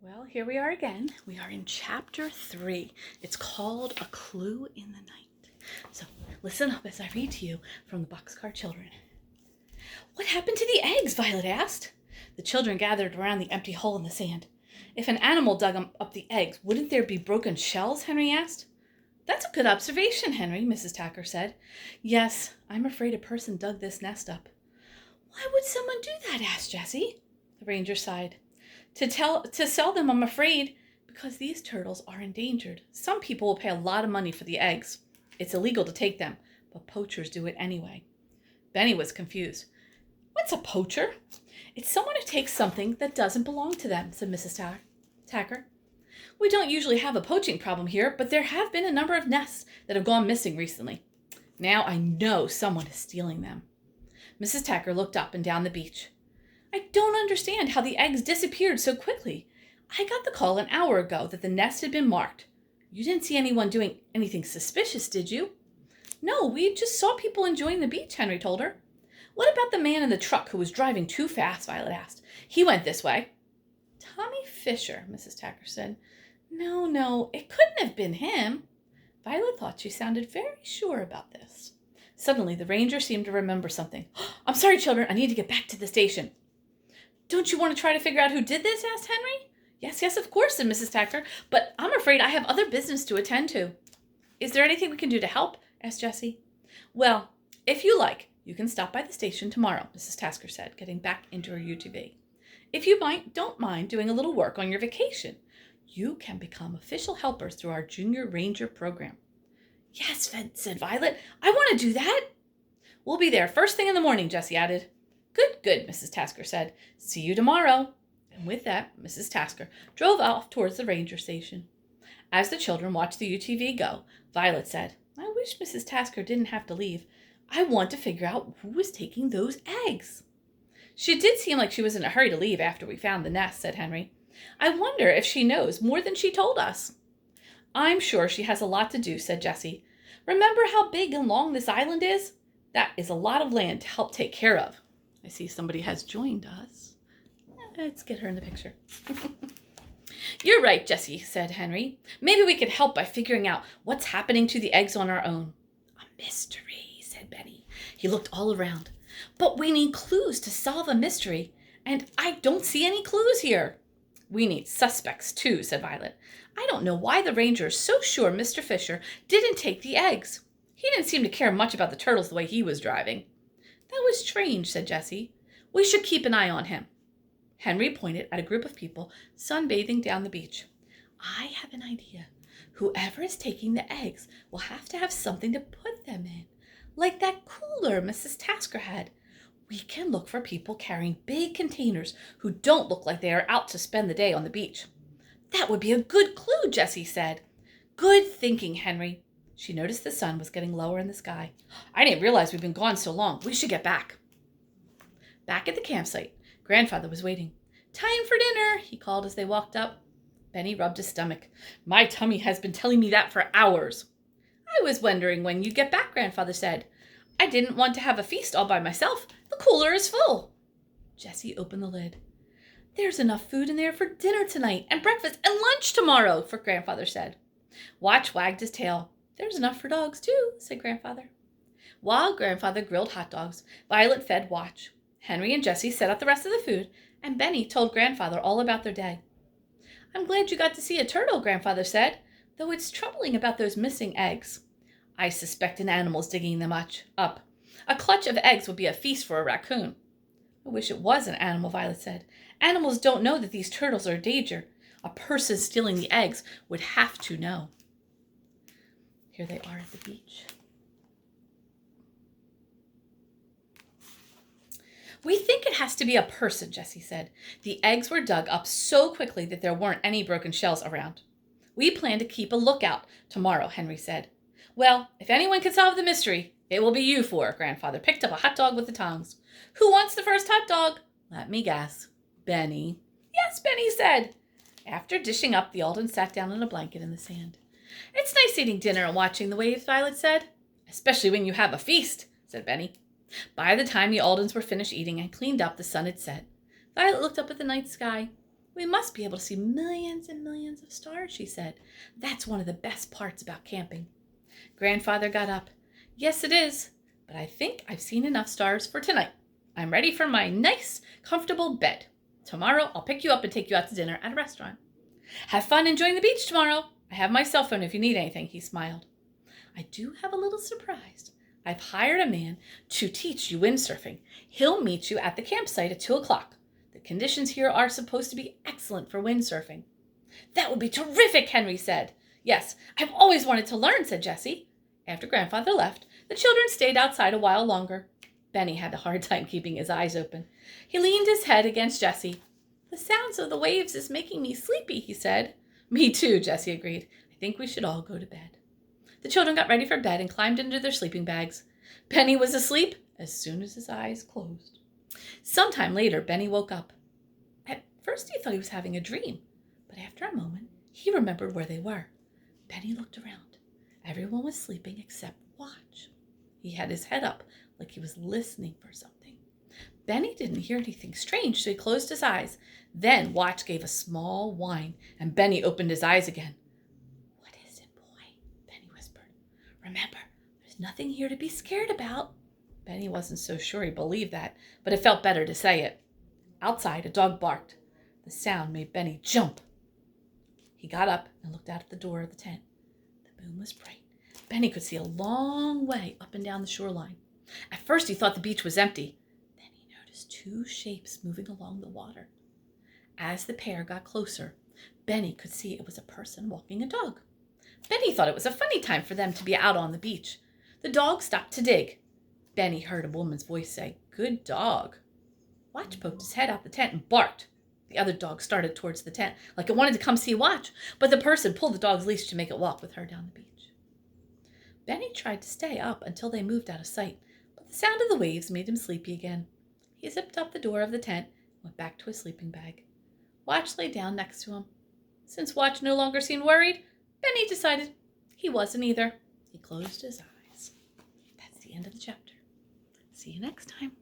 Well, here we are again. We are in chapter 3. It's called A Clue in the Night. So listen up as I read to you from the Boxcar Children. What happened to the eggs? Violet asked. The children gathered around the empty hole in the sand. If an animal dug up the eggs, wouldn't there be broken shells? Henry asked. That's a good observation, Henry, Mrs. Tacker said. Yes, I'm afraid a person dug this nest up. Why would someone do that? Asked Jessie. The ranger sighed. To sell them, I'm afraid, because these turtles are endangered. Some people will pay a lot of money for the eggs. It's illegal to take them, but poachers do it anyway. Benny was confused. What's a poacher? It's someone who takes something that doesn't belong to them, said Mrs. Tacker. We don't usually have a poaching problem here, but there have been a number of nests that have gone missing recently. Now I know someone is stealing them. Mrs. Tacker looked up and down the beach. I don't understand how the eggs disappeared so quickly. I got the call an hour ago that the nest had been marked. You didn't see anyone doing anything suspicious, did you? No, we just saw people enjoying the beach, Henry told her. What about the man in the truck who was driving too fast? Violet asked. He went this way. Tommy Fisher, Mrs. Tacker said. No, it couldn't have been him. Violet thought she sounded very sure about this. Suddenly, the ranger seemed to remember something. I'm sorry, children, I need to get back to the station. Don't you want to try to figure out who did this? Asked Henry. Yes, of course, said Mrs. Tacker, but I'm afraid I have other business to attend to. Is there anything we can do to help? Asked Jessie. Well, if you like, you can stop by the station tomorrow, Mrs. Tacker said, getting back into her UTV. If you don't mind doing a little work on your vacation, you can become official helpers through our Junior Ranger program. Yes, said Violet. I want to do that. We'll be there first thing in the morning, Jessie added. Good, Mrs. Tacker said. See you tomorrow. And with that, Mrs. Tacker drove off towards the ranger station. As the children watched the UTV go, Violet said, I wish Mrs. Tacker didn't have to leave. I want to figure out who was taking those eggs. She did seem like she was in a hurry to leave after we found the nest, said Henry. I wonder if she knows more than she told us. I'm sure she has a lot to do, said Jessie. Remember how big and long this island is? That is a lot of land to help take care of. I see somebody has joined us. Let's get her in the picture. You're right, Jessie, said Henry. Maybe we could help by figuring out what's happening to the eggs on our own. A mystery, said Benny. He looked all around. But we need clues to solve a mystery, and I don't see any clues here. We need suspects, too, said Violet. I don't know why the ranger is so sure Mr. Fisher didn't take the eggs. He didn't seem to care much about the turtles the way he was driving. That was strange, said Jessie. We should keep an eye on him. Henry pointed at a group of people sunbathing down the beach. I have an idea. Whoever is taking the eggs will have to have something to put them in, like that cooler Mrs. Tacker had. We can look for people carrying big containers who don't look like they are out to spend the day on the beach. That would be a good clue, Jessie said. Good thinking, Henry. She noticed the sun was getting lower in the sky. I didn't realize we'd been gone so long. We should get back. Back at the campsite, Grandfather was waiting. Time for dinner, he called as they walked up. Benny rubbed his stomach. My tummy has been telling me that for hours. I was wondering when you'd get back, Grandfather said. I didn't want to have a feast all by myself. The cooler is full. Jessie opened the lid. There's enough food in there for dinner tonight and breakfast and lunch tomorrow, Grandfather said. Watch wagged his tail. There's enough for dogs, too, said Grandfather. While Grandfather grilled hot dogs, Violet fed Watch. Henry and Jessie set out the rest of the food, and Benny told Grandfather all about their day. I'm glad you got to see a turtle, Grandfather said, though it's troubling about those missing eggs. I suspect an animal's digging them up. A clutch of eggs would be a feast for a raccoon. I wish it was an animal, Violet said. Animals don't know that these turtles are a danger. A person stealing the eggs would have to know. Here they are at the beach. We think it has to be a person, Jessie said. The eggs were dug up so quickly that there weren't any broken shells around. We plan to keep a lookout tomorrow, Henry said. Well, if anyone can solve the mystery, it will be you four. Grandfather picked up a hot dog with the tongs. Who wants the first hot dog? Let me guess. Benny. Yes, Benny said. After dishing up, the Alden sat down on a blanket in the sand. It's nice eating dinner and watching the waves, Violet said. Especially when you have a feast, said Benny. By the time the Aldens were finished eating and cleaned up, the sun had set. Violet looked up at the night sky. We must be able to see millions and millions of stars, she said. That's one of the best parts about camping. Grandfather got up. Yes, it is, but I think I've seen enough stars for tonight. I'm ready for my nice, comfortable bed. Tomorrow I'll pick you up and take you out to dinner at a restaurant. Have fun enjoying the beach tomorrow. I have my cell phone if you need anything, he smiled. I do have a little surprise. I've hired a man to teach you windsurfing. He'll meet you at the campsite at 2 o'clock. The conditions here are supposed to be excellent for windsurfing. That would be terrific, Henry said. Yes, I've always wanted to learn, said Jessie. After Grandfather left, the children stayed outside a while longer. Benny had a hard time keeping his eyes open. He leaned his head against Jessie. The sounds of the waves is making me sleepy, he said. Me too, Jessie agreed. I think we should all go to bed. The children got ready for bed and climbed into their sleeping bags. Benny was asleep as soon as his eyes closed. Sometime later, Benny woke up. At first he thought he was having a dream, but after a moment, he remembered where they were. Benny looked around. Everyone was sleeping except Watch. He had his head up like he was listening for something. Benny didn't hear anything strange, so he closed his eyes. Then Watch gave a small whine, and Benny opened his eyes again. What is it, boy? Benny whispered. Remember, there's nothing here to be scared about. Benny wasn't so sure he believed that, but it felt better to say it. Outside, a dog barked. The sound made Benny jump. He got up and looked out at the door of the tent. The moon was bright. Benny could see a long way up and down the shoreline. At first he thought the beach was empty. Then he noticed two shapes moving along the water. As the pair got closer, Benny could see it was a person walking a dog. Benny thought it was a funny time for them to be out on the beach. The dog stopped to dig. Benny heard a woman's voice say, "Good dog." Watch poked his head out the tent and barked. The other dog started towards the tent, like it wanted to come see Watch, but the person pulled the dog's leash to make it walk with her down the beach. Benny tried to stay up until they moved out of sight, but the sound of the waves made him sleepy again. He zipped up the door of the tent and went back to his sleeping bag. Watch lay down next to him. Since Watch no longer seemed worried, Benny decided he wasn't either. He closed his eyes. That's the end of the chapter. See you next time.